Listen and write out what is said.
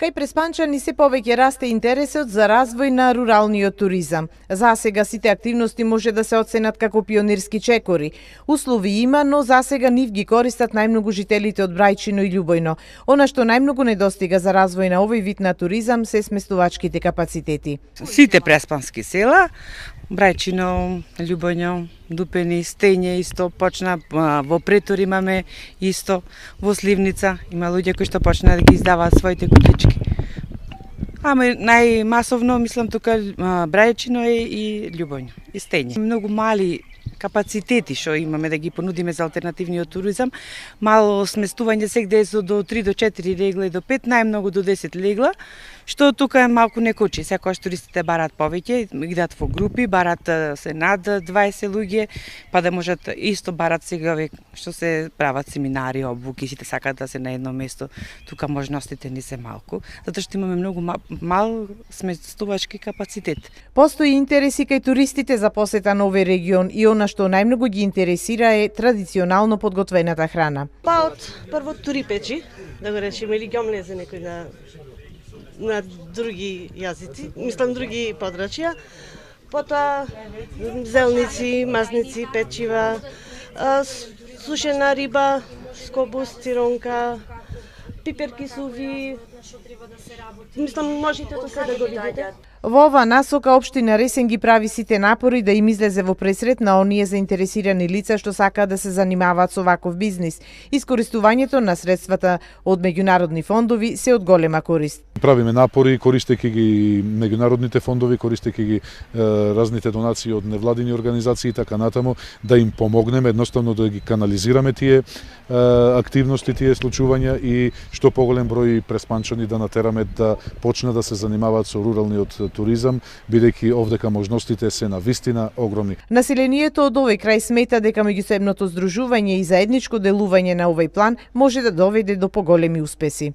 Кај Преспанчани се повеќе расте интересот за развој на руралниот туризам. Засега сите активности може да се оценат како пионерски чекори. Услови има, но засега нив ги користат најмногу жителите од Брајчино и Љубојно. Она што најмногу недостига за развој на овој вид на туризам се сместувачките капацитети. Сите преспански села, Брајчино, Љубојно, Дупени, Стење исто почна, во Претор имаме исто, во Сливница има луѓе кои што почна да ги издаваат своите кутички. Ама најмасовно мислам тука Брајчино и Љубојно и Стење. Многу мали капацитети што имаме да ги понудиме за алтернативниот туризам, мало сместување сегде е до 3 до 4 легла и до 5, најмногу до 10 легла, што тука е малку не кочи. Секогаш туристите барат повеќе, идат во групи, барат се над 20 луѓе, па да можат исто барат сега што се прават семинари, обуки, сите сакаат да се на едно место. Тука можностите не се малку, затоа што имаме многу мал сместувачки капацитет. Постои интереси кај туристите за посета на овој регион и она што најмногу ги интересира е традиционално подготвената храна. Па од прво тури печи, да го речеме, или ѓомле за некој на други јазици, мислам други подрачја. Потоа зелници, мазници, печива, сушена риба, скобус, циронка, пиперки суви. Мислам, можете тоа се да го видите. Во оваа насока општина Ресен ги прави сите напори да им излезе во пресрет на оние заинтересирани лица што сакаат да се занимаваат со ваков бизнис. Искористувањето на средствата од меѓународни фондови се од голема корист. Правиме напори користејќи ги меѓународните фондови, користејќи ги разните донации од невладини организации и така натаму, да им помогнеме едноставно да ги канализираме тие активности, тие случувања и што поголем број преспанчани да натераме да почнат да се занимаваат со руралниот туризам, бидејќи овдека можностите се навистина огромни. Населението од овој крај смета дека меѓусебното здружување и заедничко делување на овој план може да доведе до поголеми успеси.